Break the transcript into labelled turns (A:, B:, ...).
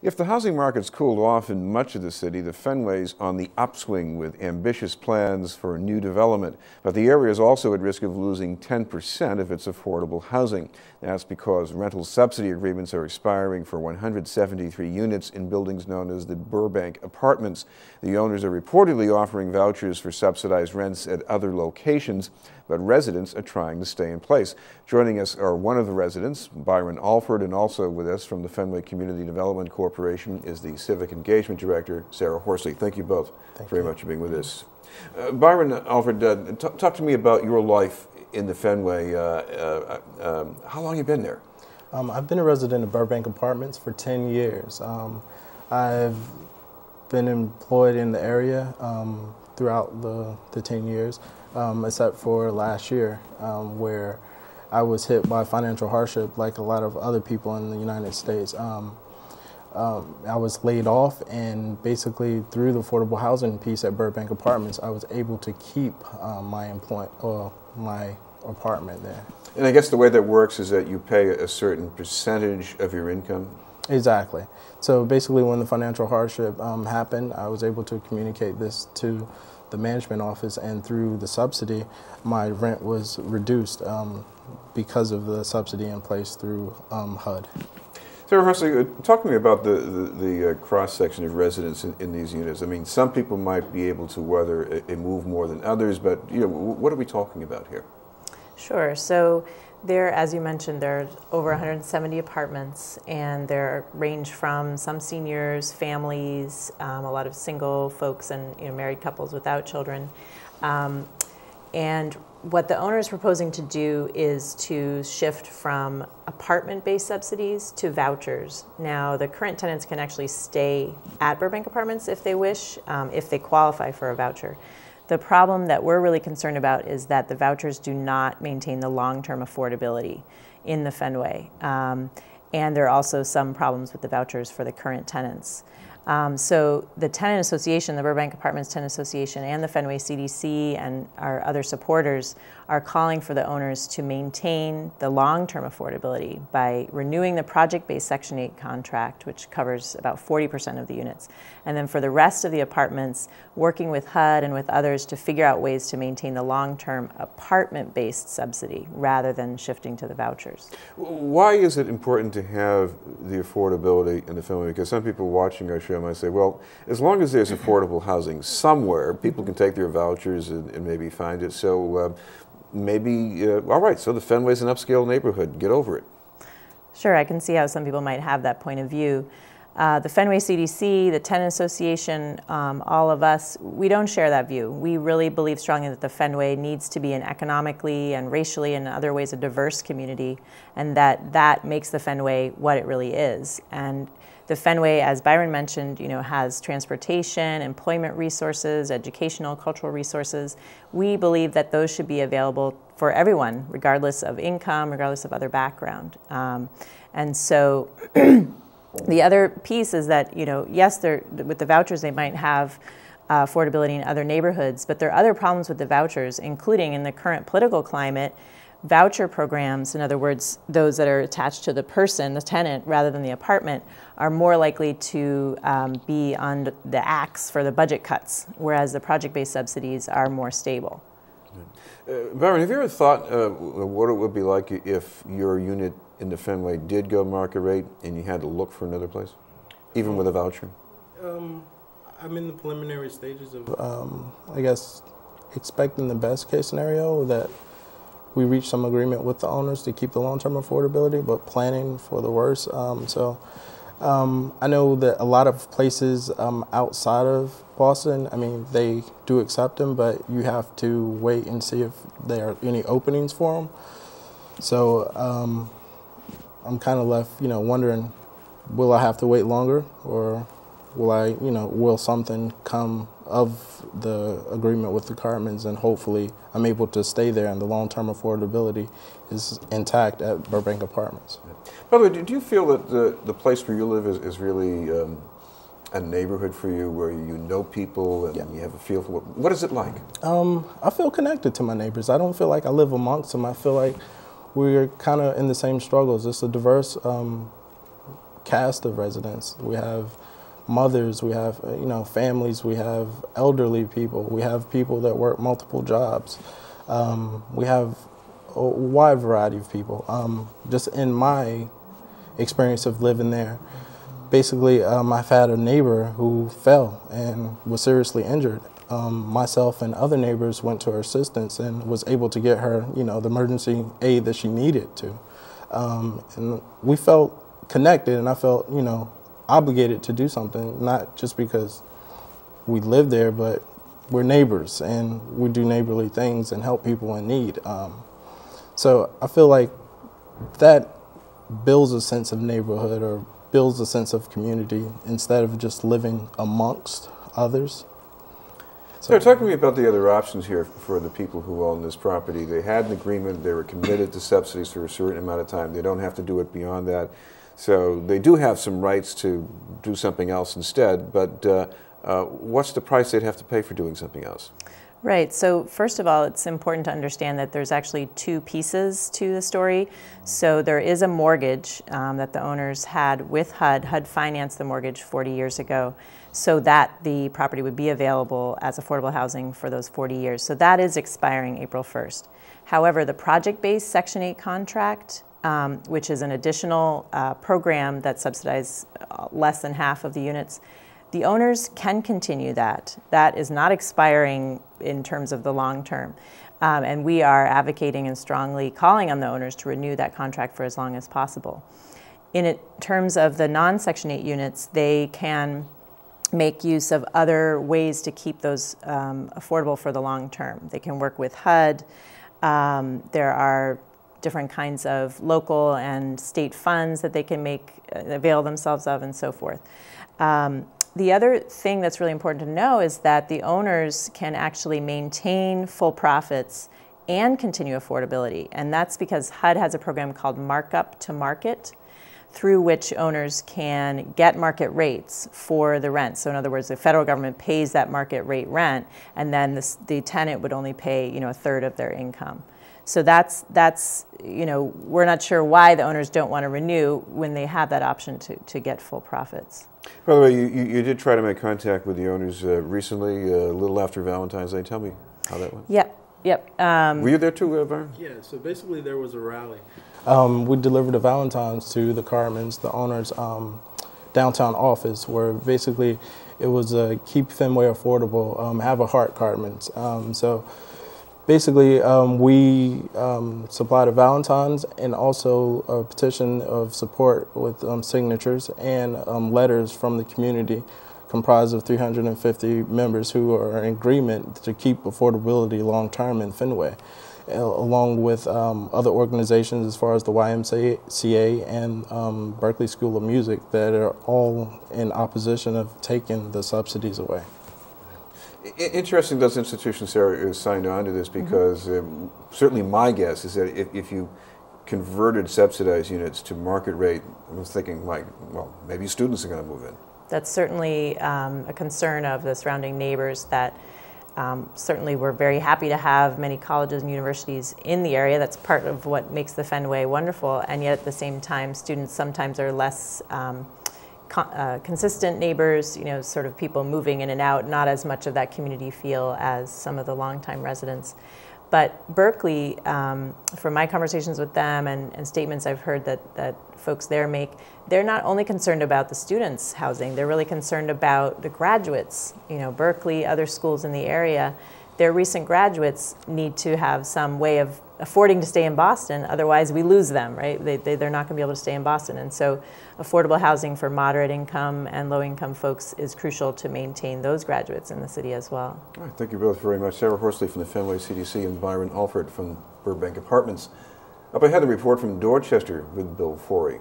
A: If the housing market's cooled off in much of the city, the Fenway's on the upswing with ambitious plans for new development. But the area is also at risk of losing 10% of its affordable housing. That's because rental subsidy agreements are expiring for 173 units in buildings known as the Burbank Apartments. The owners are reportedly offering vouchers for subsidized rents at other locations, but residents are trying to stay in place. Joining us are one of the residents, Byron Alford, and also with us from the Fenway Community Development Corporation is the Civic Engagement Director, Sarah Horsley. Thank you both very much for being with us. Byron Alford, talk to me about your life in the Fenway. How long have you been there?
B: I've been a resident of Burbank Apartments for 10 years. I've been employed in the area throughout the 10 years, except for last year, where I was hit by financial hardship like a lot of other people in the United States. I was laid off, and basically through the affordable housing piece at Burbank Apartments, I was able to keep my apartment there.
A: And I guess the way that works is that you pay a certain percentage of your income?
B: Exactly. So basically when the financial hardship happened, I was able to communicate this to the management office, and through the subsidy, my rent was reduced because of the subsidy in place through HUD.
A: Sarah Horsley, talk to me about the cross-section of residents in these units. I mean, some people might be able to weather a move more than others, but what are we talking about here?
C: Sure. So there, as you mentioned, there are over 170 apartments, and they range from some seniors, families, a lot of single folks, and married couples without children. And what the owner is proposing to do is to shift from apartment-based subsidies to vouchers. Now, the current tenants can actually stay at Burbank Apartments if they wish, if they qualify for a voucher. The problem that we're really concerned about is that the vouchers do not maintain the long-term affordability in the Fenway. And there are also some problems with the vouchers for the current tenants. So the tenant association, the Burbank Apartments Tenant Association, and the Fenway CDC and our other supporters are calling for the owners to maintain the long-term affordability by renewing the project-based Section 8 contract, which covers about 40% of the units. And then for the rest of the apartments, working with HUD and with others to figure out ways to maintain the long-term apartment-based subsidy rather than shifting to the vouchers.
A: Why is it important to have the affordability in the Fenway? Because some people watching our show might say, well, as long as there's affordable housing somewhere, people can take their vouchers and maybe find it. So all right, so the Fenway's an upscale neighborhood. Get over it.
C: Sure, I can see how some people might have that point of view. The Fenway CDC, the Tenant Association, all of us, we don't share that view. We really believe strongly that the Fenway needs to be an economically and racially and in other ways a diverse community, and that makes the Fenway what it really is. And the Fenway, as Byron mentioned, has transportation, employment resources, educational, cultural resources. We believe that those should be available for everyone, regardless of income, regardless of other background. And so the other piece is that, yes, with the vouchers, they might have affordability in other neighborhoods, but there are other problems with the vouchers, including in the current political climate. Voucher programs, in other words, those that are attached to the person, the tenant, rather than the apartment, are more likely to be on the axe for the budget cuts, whereas the project-based subsidies are more stable.
A: Byron, have you ever thought what it would be like if your unit in the Fenway did go market rate and you had to look for another place, even with a voucher?
B: I'm in the preliminary stages of, I guess, expecting the best case scenario that we reach some agreement with the owners to keep the long-term affordability, but planning for the worst. I know that a lot of places outside of Boston, I mean, they do accept them, but you have to wait and see if there are any openings for them. So I'm kind of left, wondering, will I have to wait longer, or will something come of the agreement with the Cartmans, and hopefully I'm able to stay there and the long-term affordability is intact at Burbank Apartments.
A: By the way, do you feel that the place where you live is really a neighborhood for you, where you know people and you have a feel for what is it like?
B: I feel connected to my neighbors. I don't feel like I live amongst them. I feel like we're kind of in the same struggles. It's a diverse cast of residents. We have mothers, we have families, we have elderly people, we have people that work multiple jobs. We have a wide variety of people. Just in my experience of living there, basically, I've had a neighbor who fell and was seriously injured. Myself and other neighbors went to her assistance and was able to get her, the emergency aid that she needed to. And we felt connected, and I felt, obligated to do something, not just because we live there, but we're neighbors and we do neighborly things and help people in need. So I feel like that builds a sense of neighborhood or builds a sense of community instead of just living amongst others.
A: So talk to me about the other options here for the people who own this property. They had an agreement, they were committed to subsidies for a certain amount of time. They don't have to do it beyond that. So they do have some rights to do something else instead, but what's the price they'd have to pay for doing something else?
C: Right. So first of all, it's important to understand that there's actually two pieces to the story. So there is a mortgage that the owners had with HUD. HUD financed the mortgage 40 years ago so that the property would be available as affordable housing for those 40 years. So that is expiring April 1st. However, the project-based Section 8 contract, which is an additional program that subsidizes less than half of the units, the owners can continue that. That is not expiring in terms of the long term. And we are advocating and strongly calling on the owners to renew that contract for as long as possible. In terms of the non-Section 8 units, they can make use of other ways to keep those affordable for the long term. They can work with HUD. There are different kinds of local and state funds that they can avail themselves of and so forth. The other thing that's really important to know is that the owners can actually maintain full profits and continue affordability. And that's because HUD has a program called Markup to Market, through which owners can get market rates for the rent. So in other words, the federal government pays that market rate rent, and then the tenant would only pay a third of their income. So that's we're not sure why the owners don't want to renew when they have that option to get full profits.
A: By the way, you did try to make contact with the owners recently, a little after Valentine's Day. Tell me how that went.
C: Yep.
A: Were you there too, Byron?
B: Yeah, so basically there was a rally. We delivered the Valentines to the Carmens, the owners' downtown office, where basically it was keep Fenway affordable, have a heart Carmens. So basically we supplied the Valentines and also a petition of support with signatures and letters from the community comprised of 350 members who are in agreement to keep affordability long-term in Fenway, along with other organizations as far as the YMCA and Berkeley School of Music that are all in opposition of taking the subsidies away.
A: Interesting those institutions are signed on to this because certainly my guess is that if you converted subsidized units to market rate, I was thinking maybe students are going to move in.
C: That's certainly a concern of the surrounding neighbors that certainly we're very happy to have many colleges and universities in the area. That's part of what makes the Fenway wonderful, and yet at the same time students sometimes are less consistent neighbors, sort of people moving in and out, not as much of that community feel as some of the longtime residents. But Berkeley, from my conversations with them and statements I've heard that folks there make, they're not only concerned about the students' housing, they're really concerned about the graduates. Berkeley, other schools in the area, their recent graduates need to have some way of affording to stay in Boston, otherwise we lose them, right? They're not going to be able to stay in Boston. And so affordable housing for moderate income and low income folks is crucial to maintain those graduates in the city as well.
A: All right, thank you both very much. Sarah Horsley from the Fenway CDC and Byron Alford from Burbank Apartments. Up ahead, the report from Dorchester with Bill Forey.